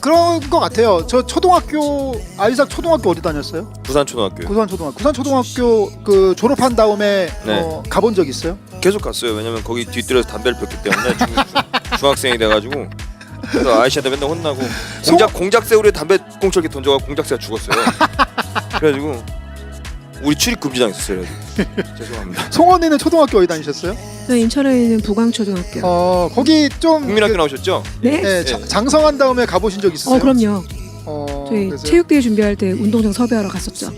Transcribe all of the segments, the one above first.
그런 것 같아요. 저 초등학교 아이작 초등학교 어디 다녔어요? 부산초등학교요. 부산초등학교 그 졸업한 다음에 네. 가본 적 있어요? 계속 갔어요. 왜냐면 거기 뒤뜰에서 담배를 폈기 때문에 중학생이 돼가지고 그래서 아저씨한테 맨날 혼나고 공작 새우리에 담배 꽁초 이렇게 던져가 공작새가 죽었어요. 그래가지고 우리 출입 금지당 있었어요. 죄송합니다. 송언니는 초등학교 어디 다니셨어요? 네, 인천에 있는 부광초등학교. 거기 좀 국민학교 나오셨죠? 네? 네, 네. 장성한 다음에 가보신 적 있으세요? 그럼요. 저희 그래서요? 체육대회 준비할 때 운동장 섭외하러 갔었죠.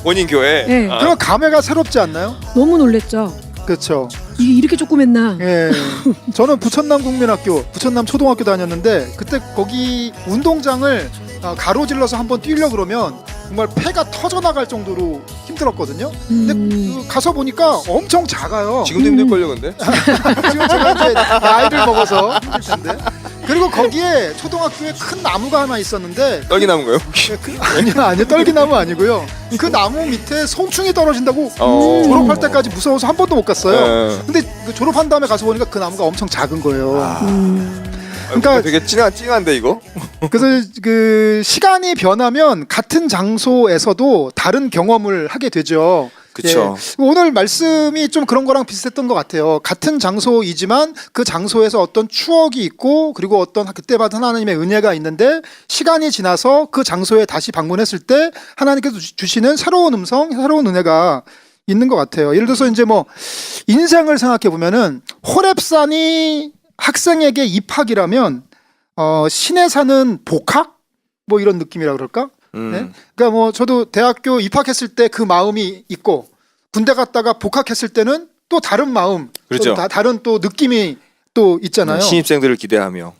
본인 교회. 네. 그럼 감회가 새롭지 않나요? 너무 놀랬죠. 그렇죠. 이게 이렇게 조그맸나? 예. 저는 부천남 국민학교, 부천남 초등학교 다녔는데 그때 거기 운동장을 가로질러서 한번 뛰려고 그러면 정말 폐가 터져 나갈 정도로 힘들었거든요. 근데 가서 보니까 엄청 작아요. 지금도 힘들걸요, 근데? 지금 제가 이제 나이를 먹어서 힘들 텐데. 그리고 거기에 초등학교에 큰 나무가 하나 있었는데 떡이 남은 거예요? 아니요 떨기나무 아니고요. 그 나무 밑에 송충이 떨어진다고 졸업할 때까지 무서워서 한 번도 못 갔어요. 근데 그 졸업한 다음에 가서 보니까 그 나무가 엄청 작은 거예요. 그러니까 되게 찡한데 이거? 그래서 그 시간이 변하면 같은 장소에서도 다른 경험을 하게 되죠. 그쵸. 예. 오늘 말씀이 좀 그런 거랑 비슷했던 것 같아요. 같은 장소이지만 그 장소에서 어떤 추억이 있고 그리고 어떤 그때 받은 하나님의 은혜가 있는데 시간이 지나서 그 장소에 다시 방문했을 때 하나님께서 주시는 새로운 음성, 새로운 은혜가 있는 것 같아요. 예를 들어서 이제 뭐 인생을 생각해 보면은 호렙산이 학생에게 입학이라면 신에 사는 복학 뭐 이런 느낌이라 그럴까? 네? 그러니까 뭐 저도 대학교 입학했을 때 그 마음이 있고 군대 갔다가 복학했을 때는 또 다른 마음, 그렇죠. 또 다른 또 느낌이 또 있잖아요. 신입생들을 기대하며.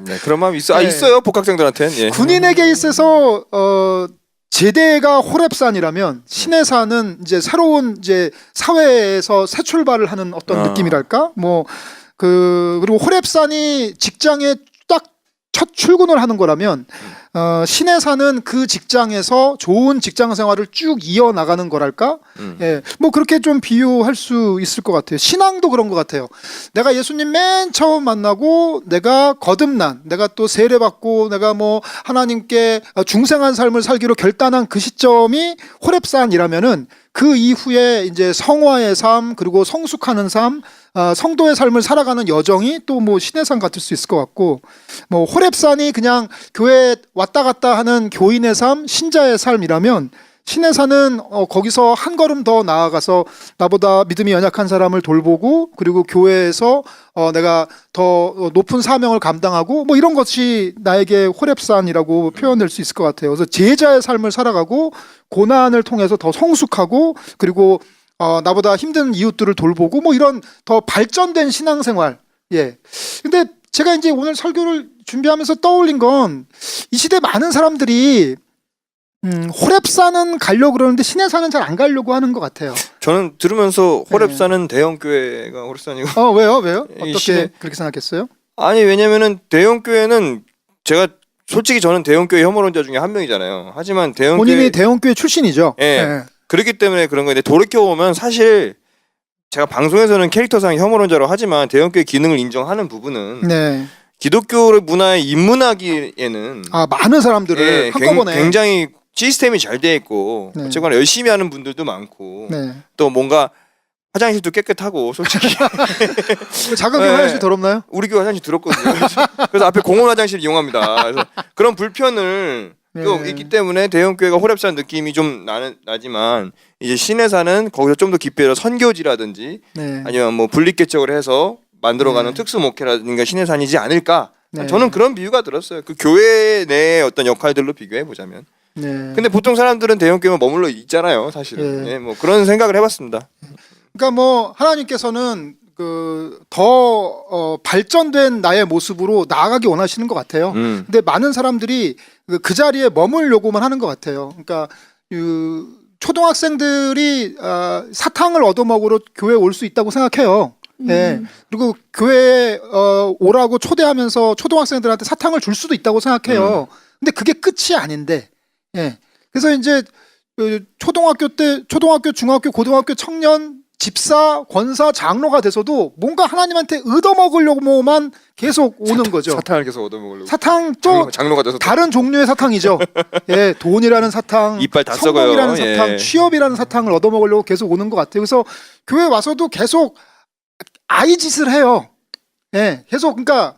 네, 그런 마음이 있어. 네. 있어요 복학생들한테는. 예. 군인에게 있어서 제대가 호렙산이라면 신에 사는 이제 새로운 이제 사회에서 새 출발을 하는 어떤 느낌이랄까? 뭐 그리고 호렙산이 직장에 딱 첫 출근을 하는 거라면 신에 사는 그 직장에서 좋은 직장 생활을 쭉 이어 나가는 거랄까? 예, 뭐 그렇게 좀 비유할 수 있을 것 같아요. 신앙도 그런 것 같아요. 내가 예수님 맨 처음 만나고 내가 거듭난, 내가 또 세례받고 내가 뭐 하나님께 중생한 삶을 살기로 결단한 그 시점이 호렙산이라면은 그 이후에 이제 성화의 삶 그리고 성숙하는 삶, 성도의 삶을 살아가는 여정이 또 뭐 신의 산 같을 수 있을 것 같고, 뭐 호렙산이 그냥 교회 왔다 갔다 하는 교인의 삶, 신자의 삶이라면 신의 산은 거기서 한 걸음 더 나아가서 나보다 믿음이 연약한 사람을 돌보고 그리고 교회에서 내가 더 높은 사명을 감당하고 뭐 이런 것이 나에게 호렙산이라고 표현될 수 있을 것 같아요. 그래서 제자의 삶을 살아가고 고난을 통해서 더 성숙하고 그리고 나보다 힘든 이웃들을 돌보고 뭐 이런 더 발전된 신앙생활. 예. 근데 제가 이제 오늘 설교를 준비하면서 떠올린 건 이 시대 많은 사람들이 호렙산은 가려고 그러는데 신의 산은 잘 안 가려고 하는 것 같아요. 저는 들으면서 호렙산은 대형 교회가 호렙산이고. 왜요? 어떻게 신의... 그렇게 생각했어요? 아니 왜냐면은 대형 교회는 제가 솔직히 저는 대형 교회 혐오론자 중에 한 명이잖아요. 하지만 대형 본인이 교회... 대형 교회 출신이죠. 예. 네. 그렇기 때문에 그런 건데 돌이켜 보면 사실 제가 방송에서는 캐릭터상 혐오론자로 하지만 대형 교회 기능을 인정하는 부분은 네. 기독교 문화에 입문하기에는 많은 사람들을 한꺼번에 굉장히 시스템이 잘 돼 있고 네. 어쨌거나 열심히 하는 분들도 많고 네. 또 뭔가 화장실도 깨끗하고 솔직히 작은 교회 네. 화장실 더럽나요? 우리 교회 화장실 더럽거든요. 그래서 앞에 공원 화장실 이용합니다. 그래서 그런 불편을 또 네. 있기 때문에 대형 교회가 호렙산 느낌이 좀 나지만 이제 신에 사는 거기서 좀 더 깊이 해서 선교지라든지 네. 아니면 뭐 분립개척을 해서 만들어가는 네. 특수 목회라든가 신의 산이지 않을까. 네. 저는 그런 비유가 들었어요. 그 교회 내의 어떤 역할들로 비교해 보자면. 네. 근데 보통 사람들은 대형 교회만 머물러 있잖아요, 사실은. 네. 예, 뭐 그런 생각을 해봤습니다. 그러니까 뭐 하나님께서는 더 발전된 나의 모습으로 나아가기 원하시는 것 같아요. 근데 많은 사람들이 그 자리에 머물려고만 하는 것 같아요. 그러니까 초등학생들이 사탕을 얻어먹으러 교회에 올 수 있다고 생각해요. 예. 그리고 교회에 오라고 초대하면서 초등학생들한테 사탕을 줄 수도 있다고 생각해요. 근데 그게 끝이 아닌데, 예. 그래서 이제 초등학교 때, 초등학교, 중학교, 고등학교 청년 집사, 권사, 장로가 돼서도 뭔가 하나님한테 얻어먹으려고만 계속 오는 거죠. 사탕을 계속 얻어먹으려고. 사탕 또 장로가 돼서 다른 종류의 사탕이죠. 예, 돈이라는 사탕, 이빨 다 성공이라는 썩어요. 사탕, 예. 취업이라는 사탕을 얻어먹으려고 계속 오는 것 같아요. 그래서 교회 와서도 계속 아이 짓을 해요. 예, 계속 그러니까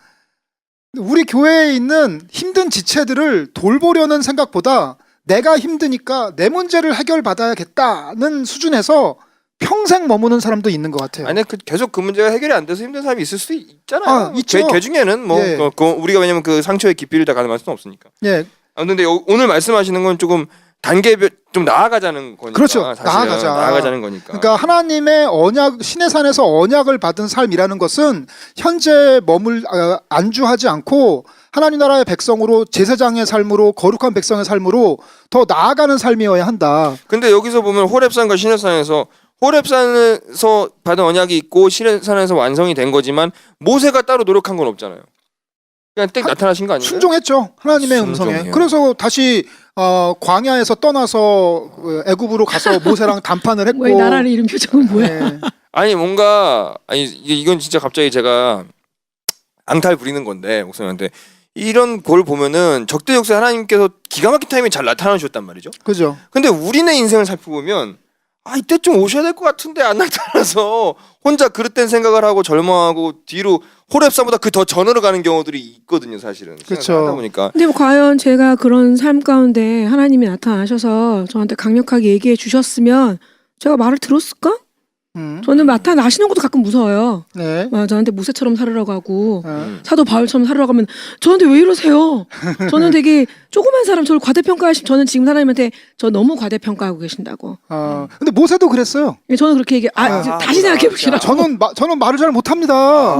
우리 교회에 있는 힘든 지체들을 돌보려는 생각보다 내가 힘드니까 내 문제를 해결받아야겠다는 수준에서 평생 머무는 사람도 있는 것 같아요. 아니 계속 그 문제가 해결이 안 돼서 힘든 사람이 있을 수도 있잖아요. 아, 있죠. 그 중에는 뭐 예. 우리가 왜냐면 그 상처의 깊이를 다 가늠할 수는 없으니까. 예, 근데 오늘 말씀하시는 건 조금 단계별 좀 나아가자는 거니까. 그렇죠. 사실은. 나아가자. 나아가자는 거니까. 그러니까 하나님의 언약, 신의 산에서 언약을 받은 삶이라는 것은 현재 안주하지 않고 하나님 나라의 백성으로 제사장의 삶으로 거룩한 백성의 삶으로 더 나아가는 삶이어야 한다. 근데 여기서 보면 호렙산과 시내산에서 호렙산에서 받은 언약이 있고 시내산에서 완성이 된 거지만 모세가 따로 노력한 건 없잖아요. 그냥 땡 나타나신 거 아닌가요? 순종했죠. 하나님의 음성에. 순종이요. 그래서 다시 광야에서 떠나서 애굽으로 가서 모세랑 담판을 했고. 왜 나라를 잃은 표정은 뭐야? 예. 아니 뭔가 아니 이건 진짜 갑자기 제가 앙탈 부리는 건데 목사님한테 이런 걸 보면은 적대 역사에 하나님께서 기가 막힌 타이밍에 잘 나타나 주셨단 말이죠. 그죠. 근데 우리네 인생을 살펴보면 이때쯤 오셔야 될 것 같은데 안 나타나서 혼자 그릇된 생각을 하고 절망하고 뒤로 호렙산보다 그 더 전으로 가는 경우들이 있거든요, 사실은. 그쵸. 하다 보니까 근데 뭐 과연 제가 그런 삶 가운데 하나님이 나타나셔서 저한테 강력하게 얘기해 주셨으면 제가 말을 들었을까? 저는 나타나시는 것도 가끔 무서워요. 네. 막 저한테 모세처럼 살으라고 하고 어. 사도 바울처럼 살으라고 하면 저한테 왜 이러세요? 저는 되게 조그만 사람 저를 과대평가하시면 저는 지금 하나님한테 저 너무 과대평가하고 계신다고. 근데 모세도 그랬어요. 저는 그렇게 얘기 다시 생각해 보시라고. 저는 말을 잘 못합니다.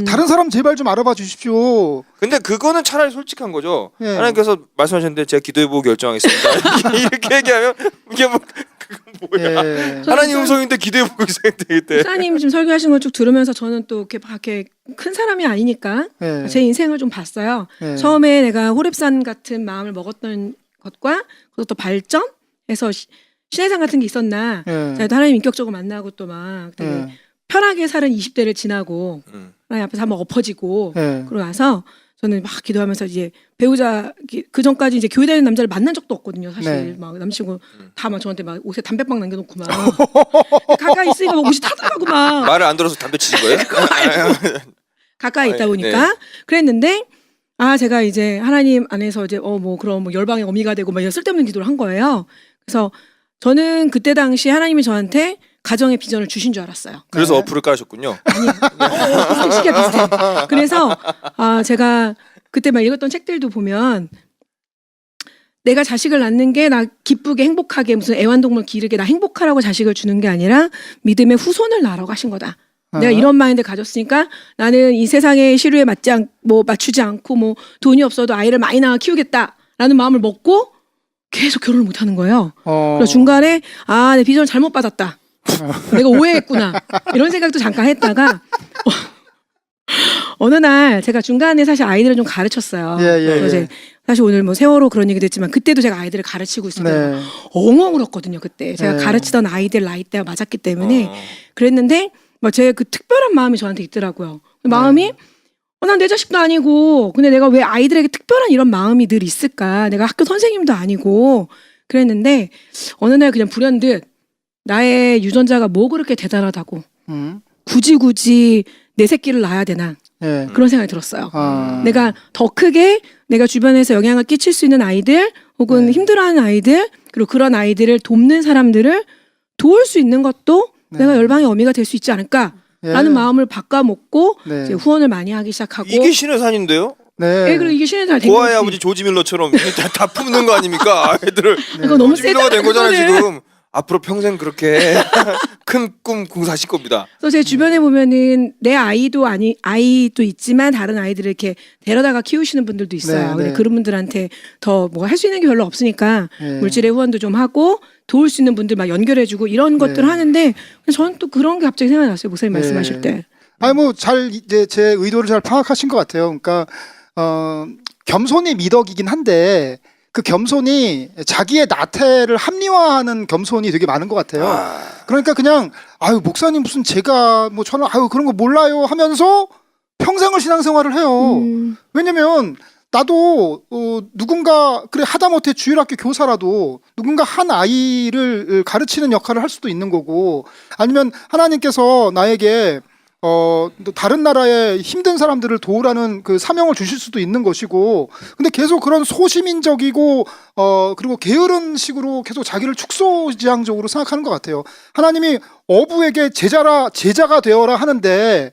다른 사람 제발 좀 알아봐 주십시오. 근데 그거는 차라리 솔직한 거죠. 예. 하나님께서 말씀하셨는데 제가 기도해보고 결정하겠습니다. 이렇게 얘기하면 이게 뭐 그건 뭐야? 예. 하나님 음성인데 기도해보고 있어야되겠대. 목사님 지금 설교하시는 걸 쭉 들으면서 저는 또 이렇게 큰 사람이 아니니까 예. 제 인생을 좀 봤어요. 예. 처음에 내가 호렙산 같은 마음을 먹었던 것과 그것도 발전해서 신해산 같은 게 있었나. 예. 제가 또 하나님 인격적으로 만나고 또 막 되게 예. 편하게 사는 20대를 지나고 하나님 앞에서 한번 엎어지고 예. 그러고 나서 저는 막 기도하면서 이제 배우자 그 전까지 이제 교회 다니는 남자를 만난 적도 없거든요. 사실 네. 막 남친구 다 막 저한테 막 옷에 담배빵 남겨놓고 막 가까이 있으니까 막 옷이 타들어가고 막 말을 안 들어서 담배 치신 거예요? 가까이 있다 아, 보니까 네. 그랬는데 제가 이제 하나님 안에서 이제 그럼 뭐 열방의 어미가 되고 막 이런 쓸데없는 기도를 한 거예요. 그래서 저는 그때 당시 하나님이 저한테 가정의 비전을 주신 줄 알았어요. 그래서 네. 어플을 깔으셨군요. 비슷해, 시기가 비슷해. 그래서 제가 그때 막 읽었던 책들도 보면 내가 자식을 낳는 게 나 기쁘게 행복하게 무슨 애완동물 기르게 나 행복하라고 자식을 주는 게 아니라 믿음의 후손을 낳으라고 하신 거다. 내가 이런 마인드 가졌으니까 나는 이 세상의 시류에 맞추지 않고 뭐 돈이 없어도 아이를 많이 낳아 키우겠다라는 마음을 먹고 계속 결혼을 못 하는 거예요. 그래서 중간에 내 비전을 잘못 받았다. 내가 오해했구나. 이런 생각도 잠깐 했다가 어느 날 제가 중간에 사실 아이들을 좀 가르쳤어요. 그래서 이제 사실 오늘 뭐 세월호 그런 얘기도 했지만 그때도 제가 아이들을 가르치고 있을 때 네. 엉엉 울었거든요. 그때 제가 네. 가르치던 아이들 나이대가 맞았기 때문에 그랬는데 제 그 특별한 마음이 저한테 있더라고요. 마음이 난 내 자식도 아니고 근데 내가 왜 아이들에게 특별한 이런 마음이 늘 있을까? 내가 학교 선생님도 아니고 그랬는데 어느 날 그냥 불현듯 나의 유전자가 뭐 그렇게 대단하다고 굳이 내 새끼를 낳아야 되나 예. 그런 생각이 들었어요. 내가 더 크게 내가 주변에서 영향을 끼칠 수 있는 아이들 혹은 네. 힘들어하는 아이들 그리고 그런 아이들을 돕는 사람들을 도울 수 있는 것도 네. 내가 열방의 어미가 될 수 있지 않을까라는 마음을 바꿔먹고 네. 이제 후원을 많이 하기 시작하고 이게 신의 산인데요? 네. 그리고 이게 신의 살된 고아의 거지. 아버지 조지 밀러처럼 다 품는 거 아닙니까? 아이들을 이거 너무 조지 밀러가 세잖아, 된 거잖아요 그거는. 지금. 앞으로 평생 그렇게 큰 꿈 궁사실 겁니다. 그래서 제 주변에 보면은 내 아이도 있지만 다른 아이들을 이렇게 데려다가 키우시는 분들도 있어요. 네, 근데 네. 그런 분들한테 더 뭐가 할 수 있는 게 별로 없으니까 네. 물질의 후원도 좀 하고 도울 수 있는 분들 막 연결해주고 이런 것들을 하는데 저는 또 그런 게 갑자기 생각났어요. 목사님 네. 말씀하실 때. 아니 뭐 잘 이제 제 의도를 잘 파악하신 것 같아요. 그러니까 겸손이 미덕이긴 한데 그 겸손이 자기의 나태를 합리화하는 겸손이 되게 많은 것 같아요. 그러니까 그냥 아유 목사님 무슨 제가 뭐 저는 아유 그런 거 몰라요 하면서 평생을 신앙생활을 해요. 왜냐면 나도 누군가 그래 하다못해 주일학교 교사라도 누군가 한 아이를 가르치는 역할을 할 수도 있는 거고 아니면 하나님께서 나에게 또 다른 나라의 힘든 사람들을 도우라는 그 사명을 주실 수도 있는 것이고 근데 계속 그런 소시민적이고 그리고 게으른 식으로 계속 자기를 축소지향적으로 생각하는 것 같아요. 하나님이 어부에게 제자가 되어라 하는데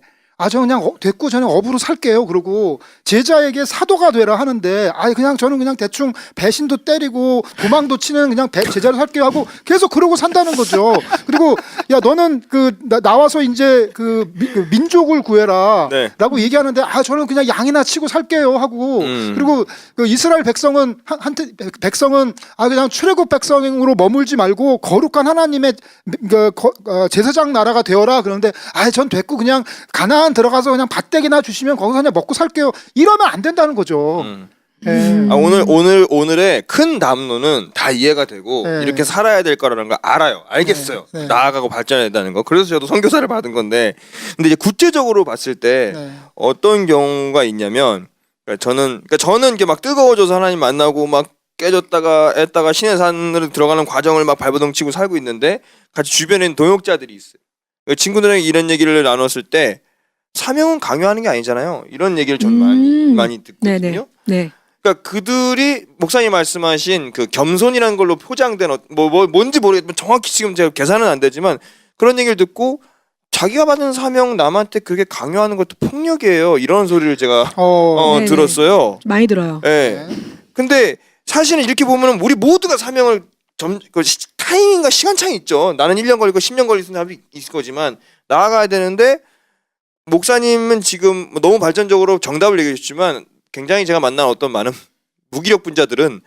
저 그냥 됐고 저는 어부로 살게요. 그러고 제자에게 사도가 되라 하는데 그냥 저는 그냥 대충 배신도 때리고 도망도 치는 그냥 제자로 살게요 하고 계속 그러고 산다는 거죠. 그리고 야 너는 나와서 이제 그 민족을 구해라 네. 라고 얘기하는데 저는 그냥 양이나 치고 살게요 하고 그리고 그 이스라엘 백성은 그냥 출애굽 백성으로 머물지 말고 거룩한 하나님의 제사장 나라가 되어라 그러는데 전 됐고 그냥 가나안 들어가서 그냥 밭대기나 주시면 거기서 그냥 먹고 살게요. 이러면 안 된다는 거죠. 오늘의 큰 담론은 다 이해가 되고 이렇게 살아야 될 거라는 걸 알아요. 알겠어요. 나아가고 발전해야 된다는 거. 그래서 저도 선교사를 받은 건데 근데 이제 구체적으로 봤을 때 어떤 경우가 있냐면 저는 이렇게 막 뜨거워져서 하나님 만나고 막 깨졌다가 애다가 신의 산으로 들어가는 과정을 막 발버둥 치고 살고 있는데 같이 주변에 있는 동역자들이 있어요. 친구들에게 이런 얘기를 나눴을 때 사명은 강요하는 게 아니잖아요. 이런 얘기를 전 많이 듣거든요. 네. 그러니까 그들이 목사님 말씀하신 그 겸손이라는 걸로 포장된 뭔지 모르겠지만 정확히 지금 제가 계산은 안 되지만 그런 얘기를 듣고 자기가 받은 사명 남한테 그게 강요하는 것도 폭력이에요. 이런 소리를 제가 들었어요. 많이 들어요. 네. 근데 사실은 이렇게 보면은 우리 모두가 사명을 타이밍과 시간차이 있죠. 나는 1년 걸리고 10년 걸릴 수는 있을 거지만 나아가야 되는데 목사님은 지금 너무 발전적으로 정답을 얘기해 주셨지만 굉장히 제가 만난 어떤 많은 무기력 분자들은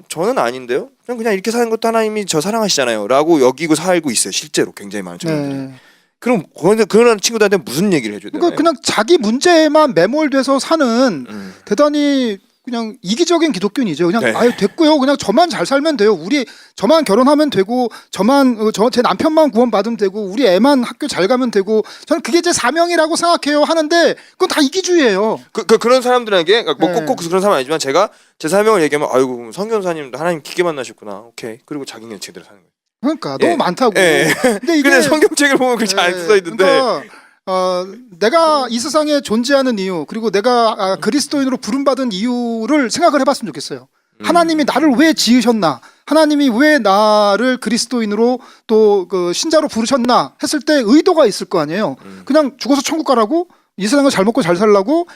저는 아닌데요. 그냥 이렇게 사는 것도 하나님이 저 사랑하시잖아요. 라고 여기고 살고 있어요. 실제로 굉장히 많은 친구들이. 그럼 그런 친구들한테 무슨 얘기를 해줘야 돼요? 그냥 자기 문제에만 매몰돼서 사는 대단히 그냥 이기적인 기독교인이죠. 그냥 됐고요. 그냥 저만 잘 살면 돼요. 저만 결혼하면 되고 제 남편만 구원받으면 되고 우리 애만 학교 잘 가면 되고 저는 그게 제 사명이라고 생각해요 하는데 그건 다 이기주의예요. 그런 사람들에게 꼭 그런 사람 아니지만 제가 제 사명을 얘기하면 아이고 성경사님도 하나님 깊게 만나셨구나. 오케이. 그리고 자기는 제대로 사는 거예요. 그러니까 너무 많다고. 근데 이게 성경책을 보면 그렇게 안 써 있는데. 그러니까 내가 이 세상에 존재하는 이유 그리고 내가 그리스도인으로 부름받은 이유를 생각을 해봤으면 좋겠어요. 하나님이 나를 왜 지으셨나? 하나님이 왜 나를 그리스도인으로 또 그 신자로 부르셨나 했을 때 의도가 있을 거 아니에요. 그냥 죽어서 천국 가라고? 이 세상을 잘 먹고 잘 살라고?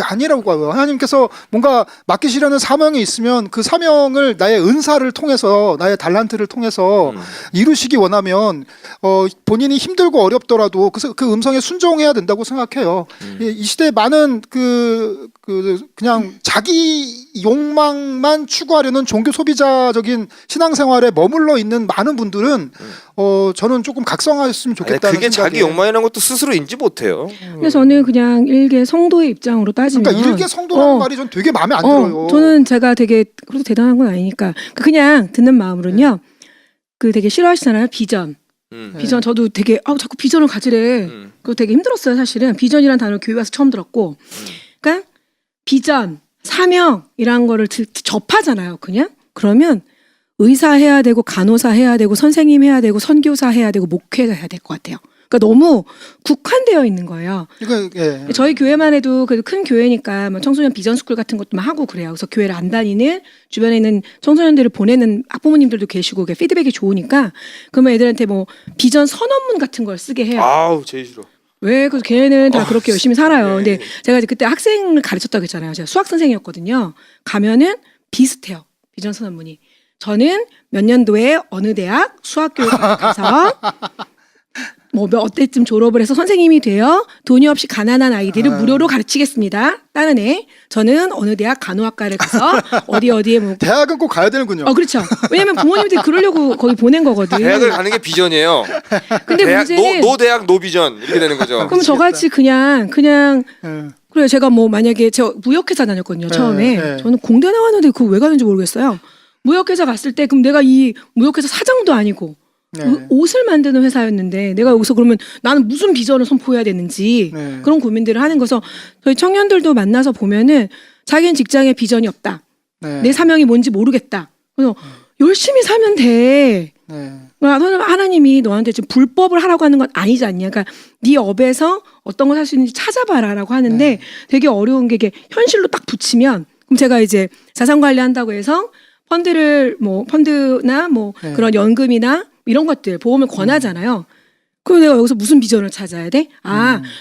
아니라고 하고요. 하나님께서 뭔가 맡기시려는 사명이 있으면 그 사명을 나의 은사를 통해서 나의 달란트를 통해서 이루시기 원하면 본인이 힘들고 어렵더라도 그 음성에 순종해야 된다고 생각해요. 이 시대에 많은 그냥 자기 욕망만 추구하려는 종교 소비자적인 신앙생활에 머물러 있는 많은 분들은 저는 조금 각성하셨으면 좋겠다는 그게 생각에. 자기 욕망이라는 것도 스스로 인지 못해요. 근데 저는 그냥 일개 성도의 입장으로 따지면 그러니까 일개 성도라는 말이 전 되게 마음에 안 들어요. 저는 제가 되게 그래도 대단한 건 아니니까 그냥 듣는 마음으로는요. 되게 싫어하시잖아요. 비전. 비전 저도 되게 자꾸 비전을 가지래. 그거 되게 힘들었어요. 사실은 비전이라는 단어를 교회 와서 처음 들었고, 그러니까 비전, 사명이란 거를 접하잖아요. 그냥 그러면 의사 해야 되고 간호사 해야 되고 선생님 해야 되고 선교사 해야 되고 목회자 해야 될 것 같아요. 그러니까 너무 국한되어 있는 거예요. 저희 교회만 해도 그래도 큰 교회니까 뭐 청소년 비전 스쿨 같은 것도 막 하고 그래요. 그래서 교회를 안 다니는 주변에 있는 청소년들을 보내는 학부모님들도 계시고 피드백이 좋으니까 그러면 애들한테 뭐 비전 선언문 같은 걸 쓰게 해요. 아우 제일 싫어. 왜? 그래서 걔네는 다 그렇게 열심히 살아요. 근데 제가 그때 학생을 가르쳤다고 했잖아요. 제가 수학 선생이었거든요. 가면은 비슷해요. 비전 선언문이. 저는 몇 년도에 어느 대학 수학교육을 가서 어때쯤 졸업을 해서 선생님이 되어 돈이 없이 가난한 아이들을 무료로 가르치겠습니다. 다른 애. 저는 어느 대학 간호학과를 가서 어디에 대학은 꼭 가야 되는군요. 그렇죠. 왜냐면 부모님들이 그러려고 거기 보낸 거거든. 대학을 가는 게 비전이에요. 근데 문제는 노 대학 노 비전 이렇게 되는 거죠. 그럼 저같이 그냥 그래요. 제가 만약에 제가 무역회사 다녔거든요. 처음에. 저는 공대 나왔는데 그거 왜 가는지 모르겠어요. 무역회사 갔을 때 그럼 내가 이 무역회사 사장도 아니고 네. 옷을 만드는 회사였는데 내가 여기서 그러면 나는 무슨 비전을 선포해야 되는지 네. 그런 고민들을 하는 거서 저희 청년들도 만나서 보면은 자기는 직장에 비전이 없다. 네. 내 사명이 뭔지 모르겠다. 그래서 열심히 살면 돼. 네. 너는 하나님이 너한테 지금 불법을 하라고 하는 건 아니지 않냐. 그러니까 네 업에서 어떤 걸 할 수 있는지 찾아봐라라고 하는데 네. 되게 어려운 게 이게 현실로 딱 붙이면 그럼 제가 이제 자산 관리한다고 해서 펀드나 뭐 네. 그런 연금이나 이런 것들 보험을 권하잖아요. 그럼 내가 여기서 무슨 비전을 찾아야 돼?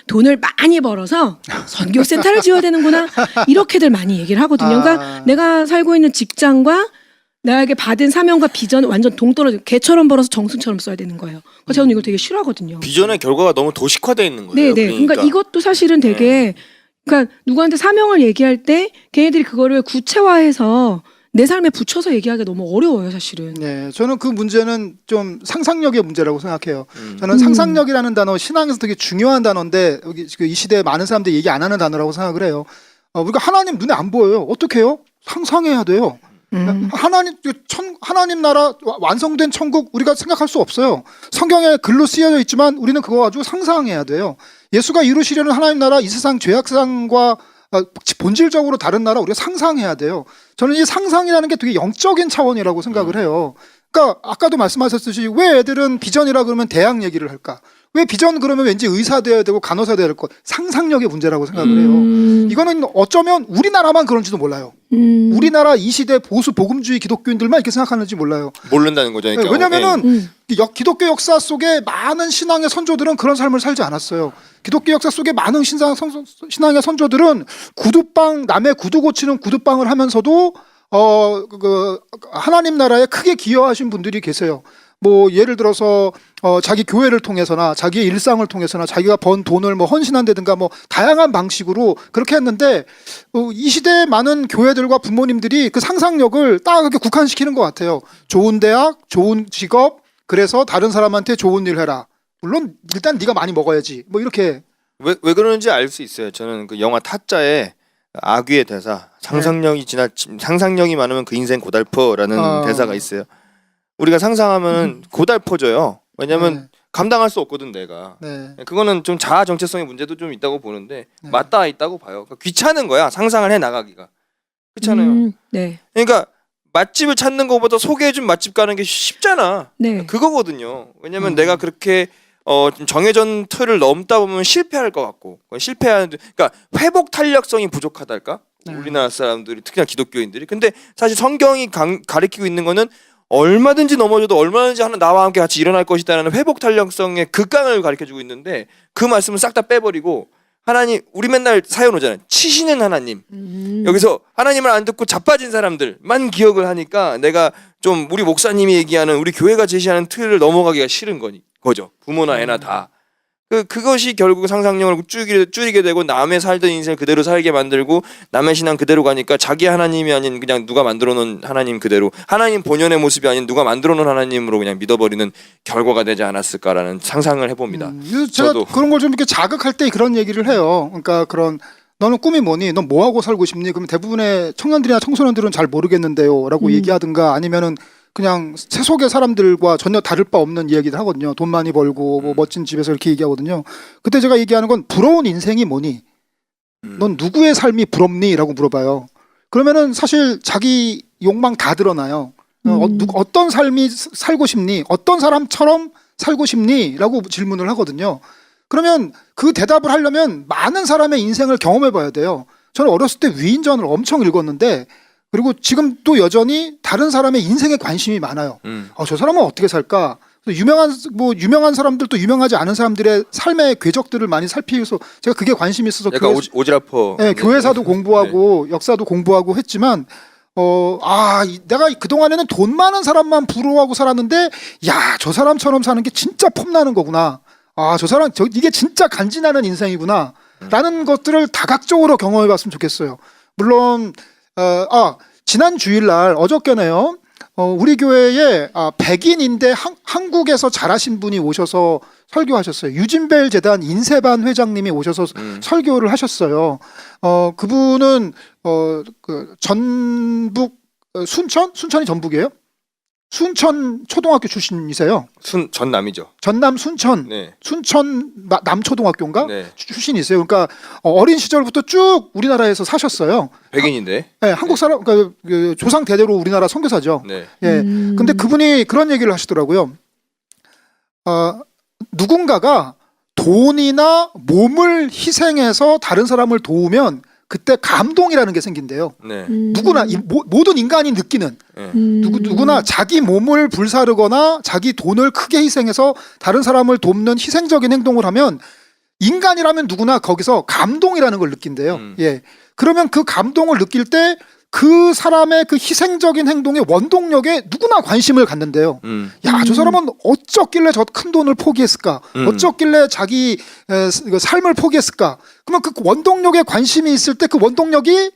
돈을 많이 벌어서 선교센터를 지어야 되는구나. 이렇게들 많이 얘기를 하거든요. 그러니까 내가 살고 있는 직장과 나에게 받은 사명과 비전은 완전 동떨어져. 개처럼 벌어서 정승처럼 써야 되는 거예요. 그래서 저는 이걸 되게 싫어하거든요. 비전의 결과가 너무 도식화되어 있는 거예요. 네네. 그러니까 이것도 사실은 되게 그러니까 누구한테 사명을 얘기할 때 걔네들이 그거를 구체화해서 내 삶에 붙여서 얘기하기가 너무 어려워요, 사실은. 네, 저는 그 문제는 좀 상상력의 문제라고 생각해요. 저는 상상력이라는 단어 신앙에서 되게 중요한 단어인데 여기 이 시대에 많은 사람들이 얘기 안 하는 단어라고 생각을 해요. 우리가 하나님 눈에 안 보여요. 어떻게 해요? 상상해야 돼요. 하나님 나라 완성된 천국 우리가 생각할 수 없어요. 성경에 글로 쓰여져 있지만 우리는 그거 가지고 상상해야 돼요. 예수가 이루시려는 하나님 나라 이 세상 죄악상과 본질적으로 다른 나라 우리가 상상해야 돼요. 저는 이 상상이라는 게 되게 영적인 차원이라고 생각을 해요. 그러니까 아까도 말씀하셨듯이 왜 애들은 비전이라 그러면 대학 얘기를 할까? 왜 비전 그러면 왠지 의사 돼야 되고 간호사 돼야 될 것? 상상력의 문제라고 생각을 해요. 이거는 어쩌면 우리나라만 그런지도 몰라요. 우리나라 이 시대 보수 복음주의 기독교인들만 이렇게 생각하는지 몰라요. 모른다는 거죠. 그러니까. 왜냐면은 기독교 역사 속에 많은 신앙의 선조들은 그런 삶을 살지 않았어요. 기독교 역사 속에 많은 신앙의 선조들은 구두방 남의 구두 고치는 구두방을 하면서도 하나님 나라에 크게 기여하신 분들이 계세요. 뭐 예를 들어서 자기 교회를 통해서나 자기의 일상을 통해서나 자기가 번 돈을 뭐 헌신한다든가 뭐 다양한 방식으로 그렇게 했는데 이 시대의 많은 교회들과 부모님들이 그 상상력을 딱 그렇게 국한시키는 것 같아요. 좋은 대학, 좋은 직업, 그래서 다른 사람한테 좋은 일 해라. 물론 일단 네가 많이 먹어야지. 뭐 이렇게 왜 그러는지 알 수 있어요. 저는 그 영화 타짜의 아귀의 대사 상상력이 많으면 그 인생 고달퍼라는 대사가 있어요. 우리가 상상하면 고달퍼져요. 왜냐면 감당할 수 없거든 내가. 네. 그거는 좀 자아 정체성의 문제도 좀 있다고 보는데 맞닿아 있다고 봐요. 그러니까 귀찮은 거야 상상을 해 나가기가. 그렇잖아요. 네. 그러니까 맛집을 찾는 것보다 소개해준 맛집 가는 게 쉽잖아. 네. 그거거든요. 왜냐면 내가 그렇게 좀 정해진 틀을 넘다 보면 실패할 것 같고 실패하는 그러니까 회복 탄력성이 부족하달까? 우리나라 사람들이 특히나 기독교인들이. 근데 사실 성경이 가리키고 있는 거는 얼마든지 넘어져도 얼마든지 나와 함께 같이 일어날 것이다라는 회복 탄력성의 극강을 가르쳐주고 있는데 그 말씀을 싹 다 빼버리고 하나님 우리 맨날 사연 오잖아요. 치시는 하나님. 여기서 하나님을 안 듣고 자빠진 사람들만 기억을 하니까 내가 좀 우리 목사님이 얘기하는 우리 교회가 제시하는 틀을 넘어가기가 싫은 거죠. 부모나 애나 다. 그것이 결국 상상력을 줄이게 되고 남의 살던 인생을 그대로 살게 만들고 남의 신앙 그대로 가니까 자기 하나님이 아닌 그냥 누가 만들어 놓은 하나님 그대로 하나님 본연의 모습이 아닌 누가 만들어 놓은 하나님으로 그냥 믿어버리는 결과가 되지 않았을까라는 상상을 해봅니다. 제가 저도. 그런 걸 좀 이렇게 자극할 때 그런 얘기를 해요. 그러니까 그런 너는 꿈이 뭐니? 넌 뭐 하고 살고 싶니? 그러면 대부분의 청년들이나 청소년들은 잘 모르겠는데요라고 얘기하든가 아니면은 그냥 세속의 사람들과 전혀 다를 바 없는 이야기를 하거든요. 돈 많이 벌고 뭐 멋진 집에서 이렇게 얘기하거든요. 그때 제가 얘기하는 건 부러운 인생이 뭐니? 넌 누구의 삶이 부럽니? 라고 물어봐요. 그러면은 사실 자기 욕망 다 드러나요. 어떤 삶이 살고 싶니? 어떤 사람처럼 살고 싶니? 라고 질문을 하거든요. 그러면 그 대답을 하려면 많은 사람의 인생을 경험해 봐야 돼요. 저는 어렸을 때 위인전을 엄청 읽었는데 그리고 지금 또 여전히 다른 사람의 인생에 관심이 많아요. 저 사람은 어떻게 살까? 유명한 사람들도 유명하지 않은 사람들의 삶의 궤적들을 많이 살피면서 제가 그게 관심이 있어서 약간 오지라퍼. 네, 교회사도 공부하고 역사도 공부하고 했지만 내가 그동안에는 돈 많은 사람만 부러워하고 살았는데 야, 저 사람처럼 사는 게 진짜 폼나는 거구나. 이게 진짜 간지나는 인생이구나. 라는 것들을 다각적으로 경험해 봤으면 좋겠어요. 물론 지난 주일날 어저께네요. 우리 교회에 백인인데 한국에서 자라신 분이 오셔서 설교하셨어요. 유진벨 재단 인세반 회장님이 오셔서 설교를 하셨어요. 그분은 전북 순천이 전북이에요? 순천 초등학교 출신이세요? 전남이죠. 전남 순천 네. 순천 남초등학교인가? 네. 출신이세요. 그러니까 어린 시절부터 쭉 우리나라에서 사셨어요. 백인인데. 네, 한국 사람 그러니까 그 조상 대대로 우리나라 선교사죠. 네. 예. 근데 그분이 그런 얘기를 하시더라고요. 누군가가 돈이나 몸을 희생해서 다른 사람을 도우면 그때 감동이라는 게 생긴대요. 네. 누구나 모든 인간이 느끼는 네. 누구나 자기 몸을 불사르거나 자기 돈을 크게 희생해서 다른 사람을 돕는 희생적인 행동을 하면 인간이라면 누구나 거기서 감동이라는 걸 느낀대요. 예. 그러면 그 감동을 느낄 때 그 사람의 그 희생적인 행동의 원동력에 누구나 관심을 갖는데요. 야, 저 사람은 어쩌길래 저 큰 돈을 포기했을까? 어쩌길래 자기 삶을 포기했을까? 그러면 그 원동력에 관심이 있을 때 그 원동력이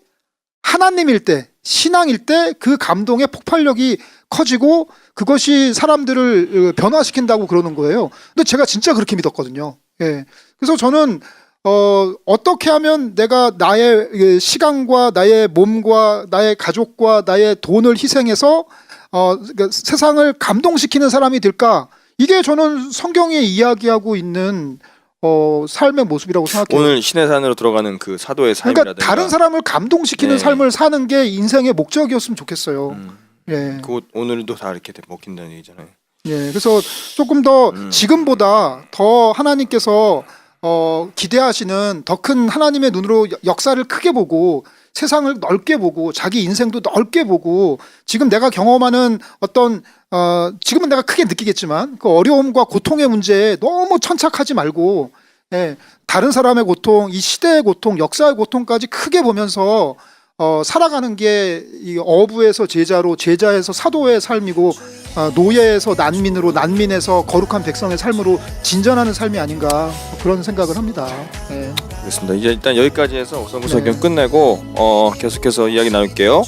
하나님일 때, 신앙일 때 그 감동의 폭발력이 커지고 그것이 사람들을 변화시킨다고 그러는 거예요. 근데 제가 진짜 그렇게 믿었거든요. 예. 그래서 저는 어떻게 하면 내가 나의 시간과 나의 몸과 나의 가족과 나의 돈을 희생해서 그러니까 세상을 감동시키는 사람이 될까? 이게 저는 성경이 이야기하고 있는 삶의 모습이라고 생각해요. 오늘 신해산으로 들어가는 그 사도의 삶이라든가. 그러니까 다른 사람을 감동시키는 네. 삶을 사는 게 인생의 목적이었으면 좋겠어요. 예. 그 오늘도 다 이렇게 먹힌다는 얘기잖아요. 예. 그래서 조금 더 지금보다 더 하나님께서 기대하시는 더 큰 하나님의 눈으로 역사를 크게 보고 세상을 넓게 보고 자기 인생도 넓게 보고 지금 내가 경험하는 어떤 지금은 내가 크게 느끼겠지만 그 어려움과 고통의 문제에 너무 천착하지 말고 예, 다른 사람의 고통, 이 시대의 고통, 역사의 고통까지 크게 보면서 살아가는 게 이 어부에서 제자로 제자에서 사도의 삶이고 노예에서 난민으로 난민에서 거룩한 백성의 삶으로 진전하는 삶이 아닌가 그런 생각을 합니다. 네. 그렇습니다. 이제 일단 여기까지 해서 우선 구석경 네. 끝내고 계속해서 이야기 나눌게요.